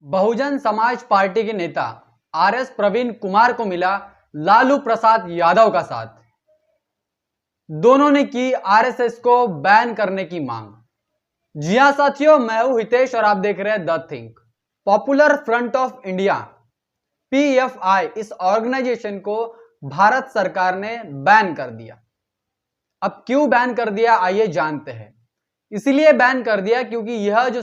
Bahujan Samaj party के नेता RS Praveen Kumar को मिला लालू प्रसाद यादव का साथ। दोनों ने की आरएसएस को बैन करने की मांग। जी हां साथियों, मैं हूं हितेश और आप देख रहे हैं the think. Popular front of India PFI इस ऑर्गेनाइजेशन को भारत सरकार ने बैन कर दिया। अब क्यों बैन कर दिया आइए जानते हैं। इसलिए बैन कर दिया क्योंकि यह जो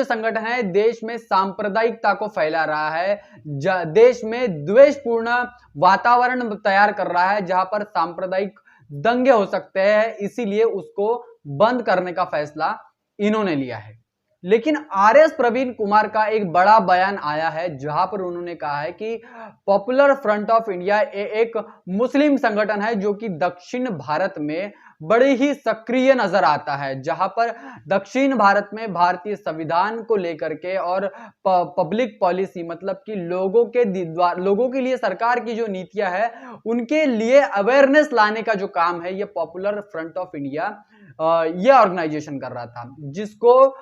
संगठन है देश में सांप्रदायिकता को फैला रहा है, देश में द्वेषपूर्ण वातावरण तैयार कर रहा है जहां पर सांप्रदायिक दंगे हो सकते हैं। इसीलिए उसको बंद करने का फैसला इन्होंने लिया है। लेकिन आरएस प्रवीण कुमार का एक बड़ा बयान आया है जहां पर उन्होंने कहा है कि पॉपुलर फ्रंट ऑफ इंडिया एक मुस्लिम संगठन है जो कि दक्षिण भारत में बड़े ही सक्रिय नजर आता है, जहां पर दक्षिण भारत में भारतीय संविधान को लेकर के और पब्लिक पॉलिसी मतलब कि लोगों के लिए सरकार की जो नीतियां है उनके लिए अवेयरनेस लाने का जो काम है ये पॉपुलर फ्रंट ऑफ इंडिया ये ऑर्गेनाइजेशन कर रहा था, जिसको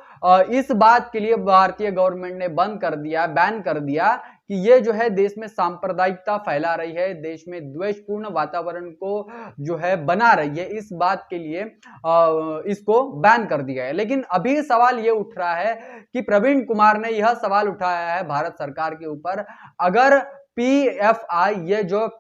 इस बात के लिए भारतीय गवर्नमेंट ने बैन कर दिया कि ये जो है देश में सांप्रदायिकता फैला रही है, देश में द्वेषपूर्ण वातावरण को जो है बना रही है। इस बात के लिए इसको बैन कर दिया है। लेकिन अभी सवाल ये उठ रहा है कि प्रवीण कुमार ने यह सवाल उठाया है भारत सरकार के ऊपर, अगर पीएफआई ये जो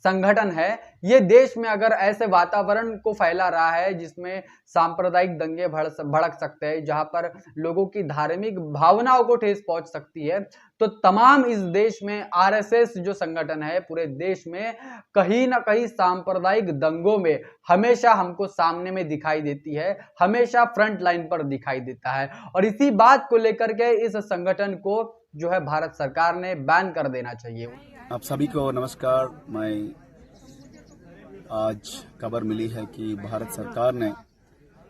संगठन है ये देश में अगर ऐसे वातावरण को फैला रहा है जिसमें सांप्रदायिक दंगे भड़क सकते हैं, जहां पर लोगों की धार्मिक भावनाओं को ठेस पहुंच सकती है, तो तमाम इस देश में आरएसएस जो संगठन है पूरे देश में कहीं ना कहीं सांप्रदायिक दंगों में हमेशा हमको सामने में दिखाई देती है, हमेशा फ्रंट लाइन पर दिखाई देता है। और इसी बात को लेकर के इस संगठन को जो है भारत सरकार ने बैन कर देना चाहिए। आप सभी को नमस्कार। मैं आज खबर मिली है कि भारत सरकार ने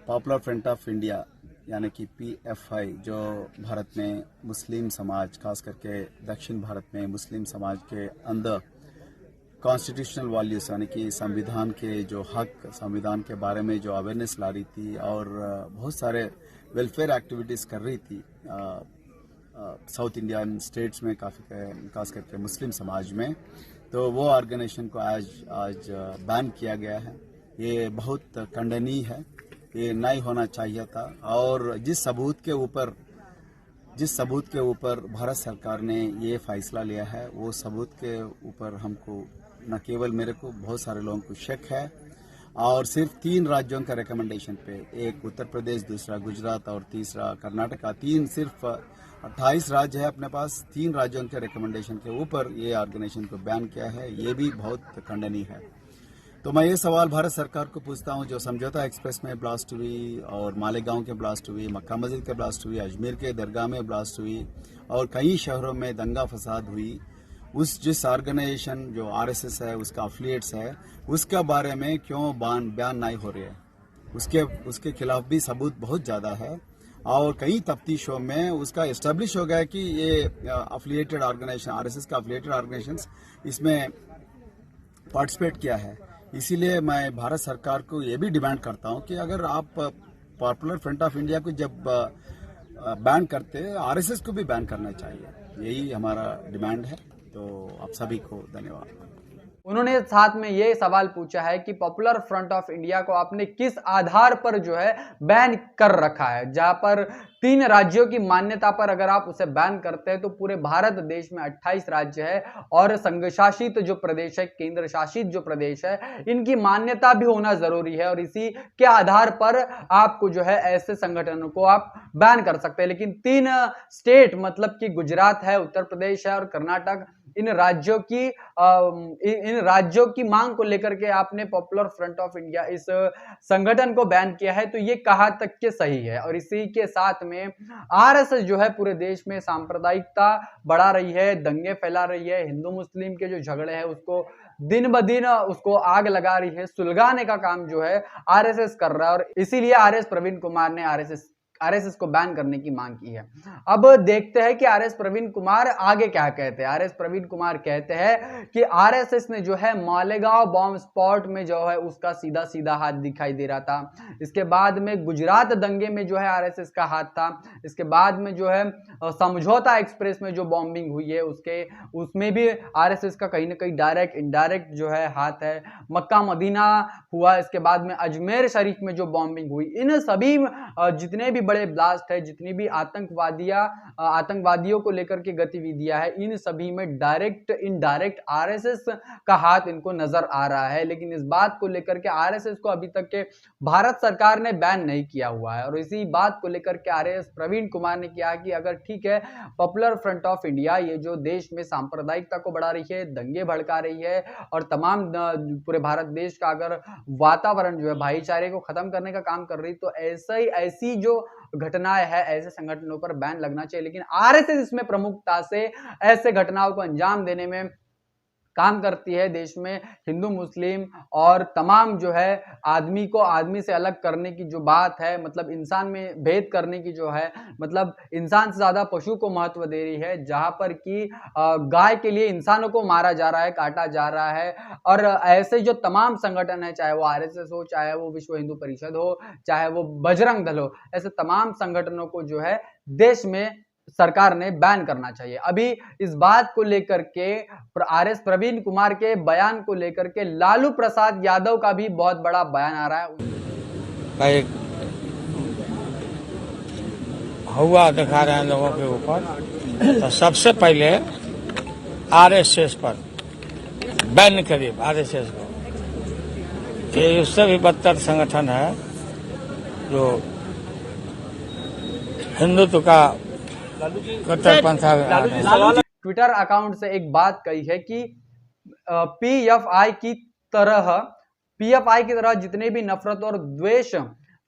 पॉपुलर फ्रंट ऑफ इंडिया यानी कि पीएफआई जो भारत में मुस्लिम समाज खास करके दक्षिण भारत में मुस्लिम समाज के अंदर कॉन्स्टिट्यूशनल वैल्यूज यानी कि संविधान के जो हक, संविधान के बारे में जो अवेयरनेस ला रही थी और बहुत सारे वेलफेयर एक्टिविटीज़ कर रही थी साउथ इंडियन स्टेट्स में, काफ़ी खास करके मुस्लिम समाज में, तो वो ऑर्गेनाइजेशन को आज बैन किया गया है। ये बहुत खंडनीय है, ये नहीं होना चाहिए था। और जिस सबूत के ऊपर भारत सरकार ने ये फैसला लिया है वो सबूत के ऊपर हमको न केवल मेरे को, बहुत सारे लोगों को शक है। और सिर्फ 3 राज्यों का रिकमेंडेशन पे, एक उत्तर प्रदेश, दूसरा गुजरात और तीसरा कर्नाटका, सिर्फ 28 राज्य है अपने पास, 3 राज्यों के रिकमेंडेशन के ऊपर ये ऑर्गेनाइजेशन को बैन किया है। ये भी बहुत खंडनीय है। तो मैं ये सवाल भारत सरकार को पूछता हूँ, जो समझौता एक्सप्रेस में ब्लास्ट हुई और मालेगांव के ब्लास्ट हुई, मक्का मस्जिद के ब्लास्ट हुई, अजमेर के दरगाह में ब्लास्ट हुई और कई शहरों में दंगा फसाद हुई, जिस ऑर्गेनाइजेशन जो आरएसएस है उसका एफिलिएट्स है उसके बारे में क्यों बयान नहीं हो रही है? उसके खिलाफ भी सबूत बहुत ज़्यादा है और कई तफ्तीशों में उसका एस्टेब्लिश हो गया कि ये अफिलिएटेड ऑर्गेनाइजेशन, आरएसएस का अफिलिएटेड ऑर्गेनाइजेशंस इसमें पार्टिसिपेट किया है। इसीलिए मैं भारत सरकार को ये भी डिमांड करता हूँ कि अगर आप पॉपुलर फ्रंट ऑफ इंडिया को जब बैन करते, आरएसएस को भी बैन करना चाहिए। यही हमारा डिमांड है। तो आप सभी को धन्यवाद। उन्होंने साथ में ये सवाल पूछा है कि पॉपुलर फ्रंट ऑफ इंडिया को आपने किस आधार पर जो है बैन कर रखा है, जहां पर 3 राज्यों की मान्यता पर अगर आप उसे बैन करते हैं तो पूरे भारत देश में 28 राज्य है और संघ शासित जो प्रदेश है, केंद्र शासित जो प्रदेश है, इनकी मान्यता भी होना जरूरी है और इसी के आधार पर आपको जो है ऐसे संगठनों को आप बैन कर सकते हैं। लेकिन 3 स्टेट मतलब कि गुजरात है, उत्तर प्रदेश है और कर्नाटक, इन राज्यों की मांग को लेकर के आपने पॉपुलर फ्रंट ऑफ इंडिया इस संगठन को बैन किया है, तो ये कहां तक के सही है। और इसी के साथ में आरएसएस जो है पूरे देश में सांप्रदायिकता बढ़ा रही है, दंगे फैला रही है, हिंदू मुस्लिम के जो झगड़े हैं उसको दिन ब दिन उसको आग लगा रही है, सुलगाने का काम जो है आरएसएस कर रहा है। और इसीलिए आरएस प्रवीण कुमार ने आरएसएस को बैन करने की मांग की है। अब देखते हैं कि आरएस प्रवीण कुमार आगे क्या कहते हैं। आरएस प्रवीण कुमार कहते हैं कि आरएसएस ने जो है मालेगांव बॉम्ब स्पॉट में जो है उसका सीधा सीधा हाथ दिखाई दे रहा था। इसके बाद में गुजरात दंगे में जो है आरएसएस का हाथ था। इसके बाद में जो है समझौता एक्सप्रेस में जो बॉम्बिंग हुई है उसमें भी आरएसएस का कहीं ना कहीं डायरेक्ट इनडायरेक्ट जो है हाथ है। मक्का मदीना हुआ, इसके बाद में अजमेर शरीफ में जो बॉम्बिंग हुई, इन सभी जितने भी बड़े ब्लास्ट है, जितनी भी आतंकवादियों को लेकर के गतिविधियां है, इन सभी में डायरेक्ट इनडायरेक्ट आरएसएस का हाथ इनको नजर आ रहा है। लेकिन इस बात को लेकर के आरएसएस को अभी तक के भारत सरकार ने बैन नहीं किया हुआ है। और इसी बात को लेकर के आरएस प्रवीण कुमार ने किया कि अगर ठीक है, पॉपुलर फ्रंट ऑफ इंडिया ये जो देश में सांप्रदायिकता को बढ़ा रही है, दंगे भड़का रही है और तमाम पूरे भारत देश का अगर वातावरण जो है भाईचारे को खत्म करने का काम कर रही, तो ऐसी जो घटनाएं है, ऐसे संगठनों पर बैन लगना चाहिए। लेकिन आरएसएस इसमें प्रमुखता से ऐसे घटनाओं को अंजाम देने में काम करती है। देश में हिंदू मुस्लिम और तमाम जो है आदमी को आदमी से अलग करने की जो बात है, मतलब इंसान में भेद करने की जो है, मतलब इंसान से ज्यादा पशु को महत्व दे रही है, जहां पर कि गाय के लिए इंसानों को मारा जा रहा है, काटा जा रहा है। और ऐसे जो तमाम संगठन है, चाहे वो आरएसएस हो, चाहे वो विश्व हिंदू परिषद हो, चाहे वो बजरंग दल हो, ऐसे तमाम संगठनों को जो है देश में सरकार ने बैन करना चाहिए। अभी इस बात को लेकर के आरएस प्रवीण कुमार के बयान को लेकर के लालू प्रसाद यादव का भी बहुत बड़ा बयान आ रहा है। हुआ दिखा रहे हैं लोगों के ऊपर, तो सबसे पहले आरएसएस पर बैन करिए आरएसएस को। ये उससे भी बदतर संगठन है जो हिंदुत्व का ट्विटर अकाउंट से एक बात कही है कि पीएफआई की तरह जितने भी नफरत और द्वेष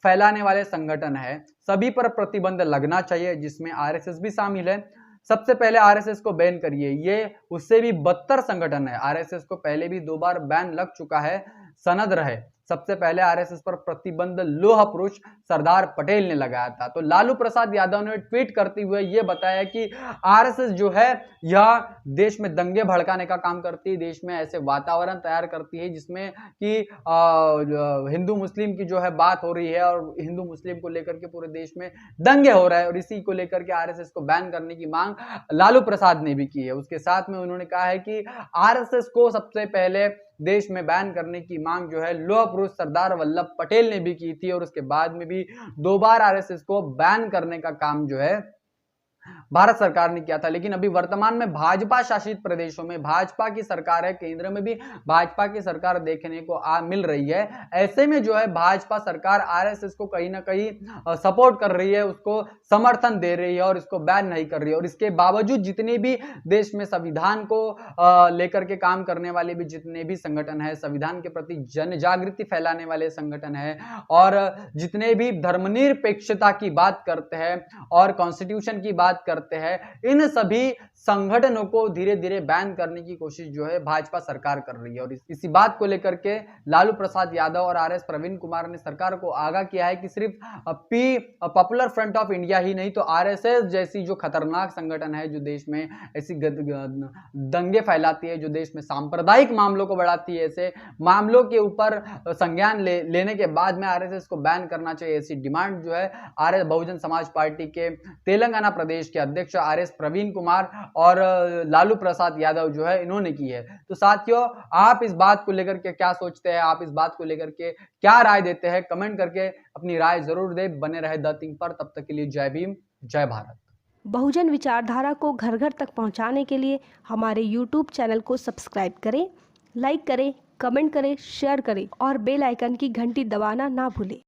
फैलाने वाले संगठन है, सभी पर प्रतिबंध लगना चाहिए, जिसमें आरएसएस भी शामिल है। सबसे पहले आरएसएस को बैन करिए। ये उससे भी बदतर संगठन है। आरएसएस को पहले भी 2 बार बैन लग चुका है, सनद रहे। सबसे पहले आरएसएस पर प्रतिबंध लोह पुरुष सरदार पटेल ने लगाया था। तो लालू प्रसाद यादव ने ट्वीट करते हुए यह बताया कि आरएसएस जो है यह देश में दंगे भड़काने का काम करती है, देश में ऐसे वातावरण तैयार करती है जिसमें कि हिंदू मुस्लिम की जो है बात हो रही है और हिंदू मुस्लिम को लेकर के पूरे देश में दंगे हो रहे हैं। और इसी को लेकर के आरएसएस को बैन करने की मांग लालू प्रसाद ने भी की है। उसके साथ में उन्होंने कहा है कि आरएसएस को सबसे पहले देश में बैन करने की मांग जो है लोह पुरुष सरदार वल्लभ पटेल ने भी की थी, और उसके बाद में भी 2 बार आरएसएस को बैन करने का काम जो है भारत सरकार ने किया था। लेकिन अभी वर्तमान में भाजपा शासित प्रदेशों में भाजपा की सरकार है, केंद्र में भी भाजपा की सरकार देखने को मिल रही है। ऐसे में जो है भाजपा सरकार आरएसएस को कहीं ना कहीं सपोर्ट कर रही है, उसको समर्थन दे रही है और इसको बैन नहीं कर रही है। और इसके बावजूद जितने भी देश में संविधान को लेकर के काम करने वाले भी जितने भी संगठन है, संविधान के प्रति जन जागृति फैलाने वाले संगठन है, और जितने भी धर्मनिरपेक्षता की बात करते हैं और कॉन्स्टिट्यूशन की बात करते हैं, इन सभी संगठनों को धीरे धीरे बैन करने की कोशिश जो है भाजपा सरकार कर रही है। और इसी बात को लेकर के लालू प्रसाद यादव और आरएस प्रवीण कुमार ने सरकार को आगाह किया है कि सिर्फ पॉपुलर फ्रंट ऑफ इंडिया ही नहीं, तो आरएसएस जैसी जो खतरनाक संगठन है, जो देश में ऐसी दंगे फैलाती है, जो देश में सांप्रदायिक मामलों को बढ़ाती है, ऐसे मामलों के ऊपर संज्ञान लेने के बाद में आरएसएस को बैन करना चाहिए। ऐसी डिमांड जो है आरएस बहुजन समाज पार्टी के तेलंगाना प्रदेश के अध्यक्ष आरएस प्रवीण कुमार और लालू प्रसाद यादव जो है इन्होंने की है। तो साथियों, आप इस बात को लेकर के क्या सोचते हैं, आप इस बात को लेकर के क्या राय देते हैं, कमेंट करके अपनी राय जरूर दे। बने रहे द थिंक पर, तब तक के लिए जय भीम, जय भारत। बहुजन विचारधारा को घर घर तक पहुंचाने के लिए हमारे YouTube चैनल को सब्सक्राइब करें, लाइक करें, कमेंट करें, शेयर करें और बेल आइकन की घंटी दबाना ना भूलें।